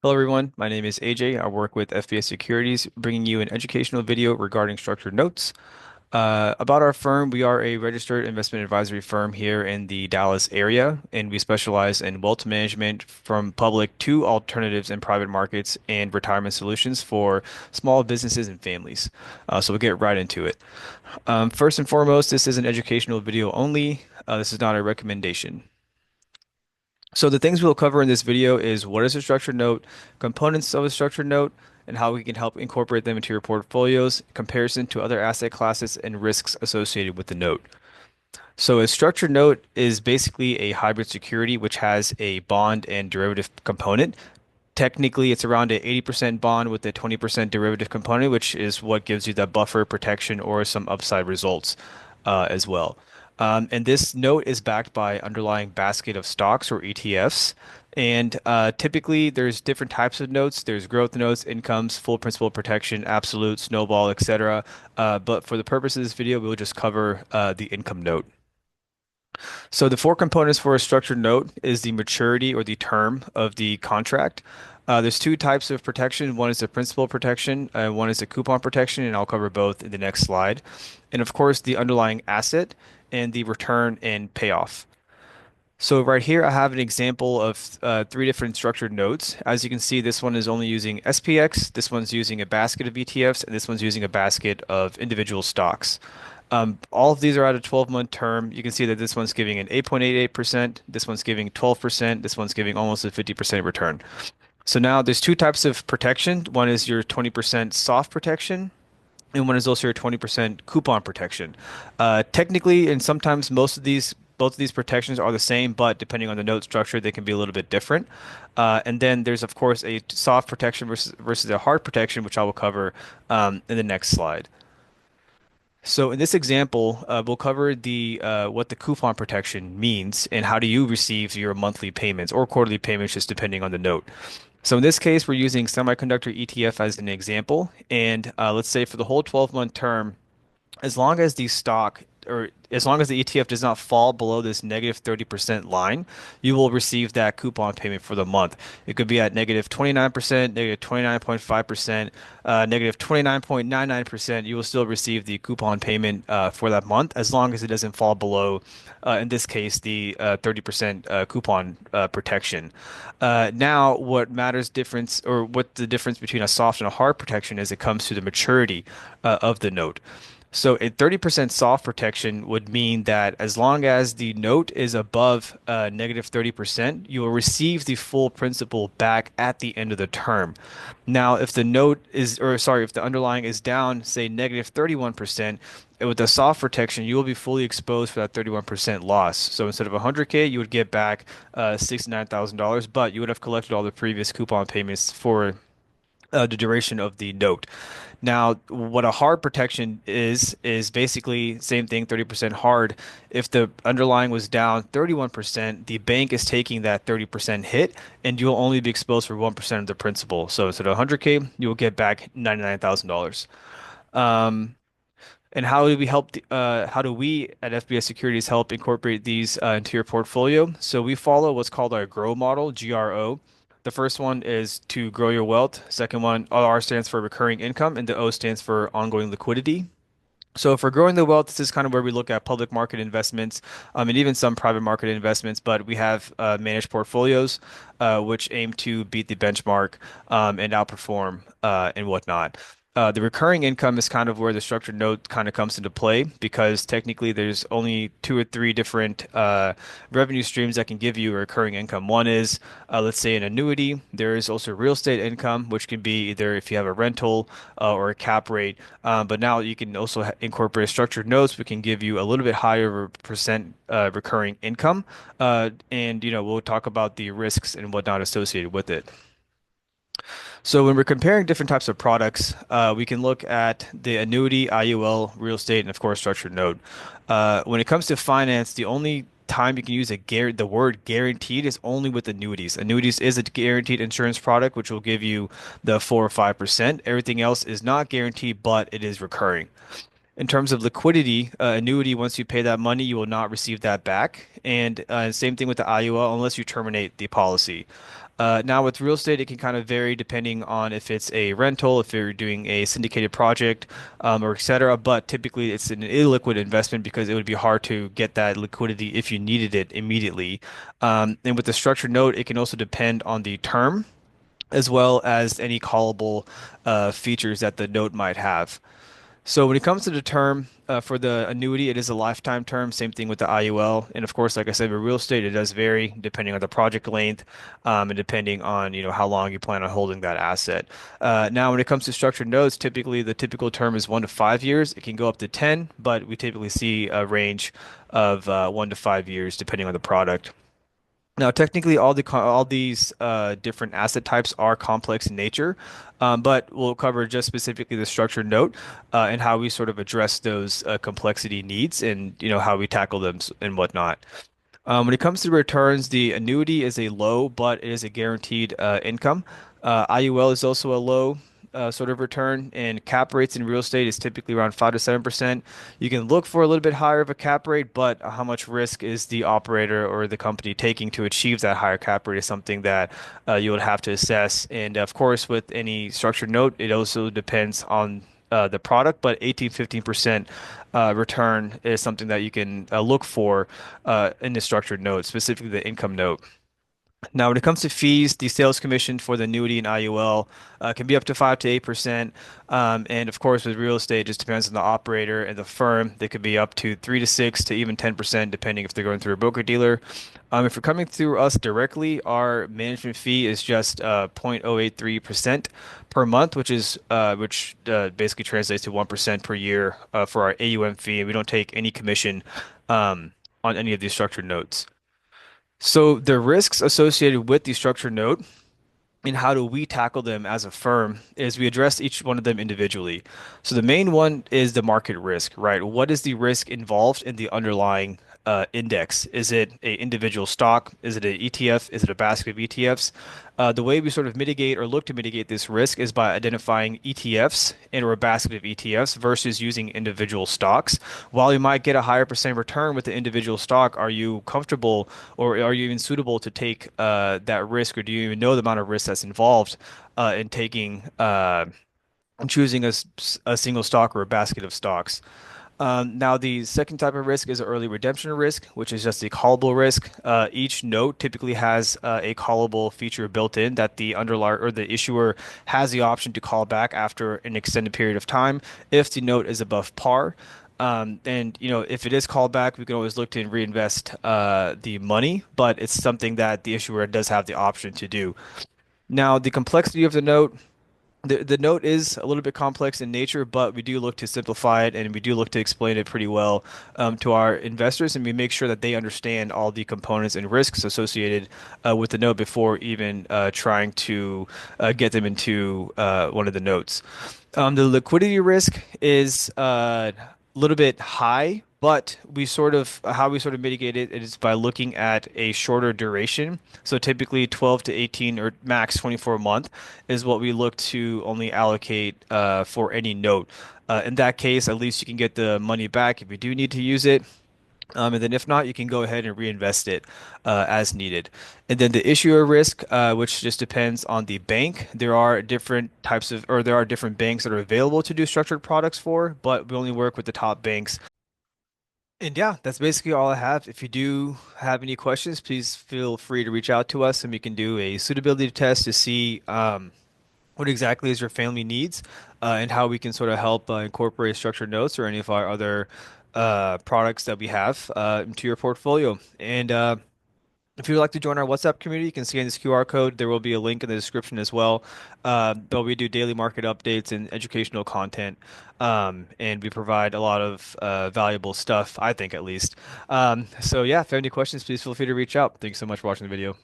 Hello everyone, my name is AJ. I work with FBS Securities, bringing you an educational video regarding structured notes. About our firm, we are a registered investment advisory firm here in the Dallas area, and we specialize in wealth management from public to alternatives in private markets and retirement solutions for small businesses and families. So we'll get right into it. First and foremost, this is an educational video only. This is not a recommendation. So the things we'll cover in this video is what is a structured note, components of a structured note, and how we can help incorporate them into your portfolios, comparison to other asset classes, and risks associated with the note. So a structured note is basically a hybrid security which has a bond and derivative component. Technically, it's around an 80% bond with a 20% derivative component, which is what gives you that buffer protection or some upside results as well. And this note is backed by underlying basket of stocks or ETFs. And typically, there's different types of notes. There's growth notes, incomes, full principal protection, absolute, snowball, etc. But for the purpose of this video, we'll just cover the income note. So the four components for a structured note is the maturity or the term of the contract. There's two types of protection. One is the principal protection, one is the coupon protection, and I'll cover both in the next slide. And of course, the underlying asset and the return and payoff. So right here, I have an example of three different structured notes. As you can see, this one is only using SPX, this one's using a basket of ETFs, and this one's using a basket of individual stocks. All of these are at a 12-month term. You can see that this one's giving an 8.88%, this one's giving 12%, this one's giving almost a 50% return. So now there's two types of protection. One is your 20% soft protection, and one is also your 20% coupon protection. Technically, and sometimes both of these protections are the same, but depending on the note structure, they can be a little bit different. And then there's, of course, a soft protection versus a hard protection, which I will cover in the next slide. So in this example, we'll cover the what the coupon protection means and how do you receive your monthly payments or quarterly payments, just depending on the note. So in this case, we're using semiconductor ETF as an example, and let's say for the whole 12-month term, as long as the stock or as long as the ETF does not fall below this negative 30% line, you will receive that coupon payment for the month. It could be at negative 29%, negative 29.5%, negative 29.99%. You will still receive the coupon payment for that month as long as it doesn't fall below, in this case, the 30% coupon protection. Now, what matters difference or what the difference between a soft and a hard protection is, it comes to the maturity of the note. So a 30% soft protection would mean that as long as the note is above negative 30%, you will receive the full principal back at the end of the term. Now, if the note is, or sorry, if the underlying is down, say negative 31%, with the soft protection, you will be fully exposed for that 31% loss. So instead of 100K, you would get back $69,000, but you would have collected all the previous coupon payments for the duration of the note. Now, what a hard protection is basically same thing, 30% hard. If the underlying was down 31%, the bank is taking that 30% hit, and you'll only be exposed for 1% of the principal. So instead of 100K, you will get back $99,000. And how do we help how do we at FBS Securities help incorporate these into your portfolio? So we follow what's called our GROW model, GRO. The first one is to grow your wealth. Second one, R stands for recurring income, and the O stands for ongoing liquidity. So for growing the wealth, this is kind of where we look at public market investments, and even some private market investments. But we have managed portfolios, which aim to beat the benchmark and outperform and whatnot. The recurring income is kind of where the structured note kind of comes into play because technically there's only two or three different revenue streams that can give you a recurring income. One is, let's say, an annuity. There is also real estate income, which can be either if you have a rental or a cap rate. But now you can also incorporate structured notes, which can give you a little bit higher percent recurring income. And we'll talk about the risks and whatnot associated with it. So when we're comparing different types of products, we can look at the annuity, IUL, real estate, and of course structured note. When it comes to finance, the only time you can use the word guaranteed is only with annuities. Annuities is a guaranteed insurance product, which will give you the 4 or 5%. Everything else is not guaranteed, but it is recurring. In terms of liquidity, annuity, once you pay that money, you will not receive that back. And same thing with the IUL unless you terminate the policy. Now, with real estate, it can kind of vary depending on if it's a rental, if you're doing a syndicated project, or et cetera. But typically, it's an illiquid investment because it would be hard to get that liquidity if you needed it immediately. And with the structured note, it can also depend on the term as well as any callable features that the note might have. So when it comes to the term for the annuity, it is a lifetime term. Same thing with the IUL, and of course, like I said, with real estate, it does vary depending on the project length, and depending on how long you plan on holding that asset. Now, when it comes to structured notes, typically the typical term is 1 to 5 years. It can go up to 10, but we typically see a range of 1 to 5 years depending on the product. Now, technically, all these different asset types are complex in nature, but we'll cover just specifically the structured note and how we sort of address those complexity needs and how we tackle them and whatnot. When it comes to returns, the annuity is a low, but it is a guaranteed income. IUL is also a low sort of return, and cap rates in real estate is typically around 5 to 7%. You can look for a little bit higher of a cap rate, but how much risk is the operator or the company taking to achieve that higher cap rate is something that you would have to assess. And of course, with any structured note, it also depends on the product, but 18-15% return is something that you can look for in the structured note, specifically the income note. Now, when it comes to fees, the sales commission for the annuity and IUL can be up to 5 to 8%. And of course, with real estate, it just depends on the operator and the firm. They could be up to 3 to 6 to even 10%, depending if they're going through a broker dealer. If you're coming through us directly, our management fee is just 0.083% per month, which basically translates to 1% per year for our AUM fee. And we don't take any commission on any of these structured notes. So the risks associated with the structured note and how do we tackle them as a firm is we address each one of them individually. So the main one is the market risk, right? What is the risk involved in the underlying index? Is it a individual stock? Is it an ETF? Is it a basket of ETFs? The way we sort of mitigate or look to mitigate this risk is by identifying ETFs and or a basket of ETFs versus using individual stocks. While you might get a higher percent return with the individual stock, are you comfortable or are you even suitable to take that risk, or do you even know the amount of risk that's involved in taking choosing a single stock or a basket of stocks? Now, the second type of risk is early redemption risk, which is just a callable risk. Each note typically has a callable feature built in that the underlier or the issuer has the option to call back after an extended period of time if the note is above par. And if it is called back, we can always look to reinvest the money, but it's something that the issuer does have the option to do. Now, the complexity of the note. The note is a little bit complex in nature, but we do look to simplify it and we do look to explain it pretty well to our investors, and we make sure that they understand all the components and risks associated with the note before even trying to get them into one of the notes. The liquidity risk is a little bit high, but we sort of how we sort of mitigate it is by looking at a shorter duration. So typically 12 to 18 or max 24 month is what we look to only allocate for any note. In that case, at least you can get the money back if you do need to use it. And then if not, you can go ahead and reinvest it as needed. And then the issuer risk, which just depends on the bank. There are different types of, or there are different banks that are available to do structured products for, but we only work with the top banks. And yeah, that's basically all I have. If you do have any questions, please feel free to reach out to us and we can do a suitability test to see what exactly is your family needs and how we can sort of help incorporate structured notes or any of our other products that we have into your portfolio. And if you would like to join our WhatsApp community, you can scan this QR code. There will be a link in the description as well. But we do daily market updates and educational content, and we provide a lot of valuable stuff, I think at least. So yeah, if you have any questions, please feel free to reach out. Thanks so much for watching the video.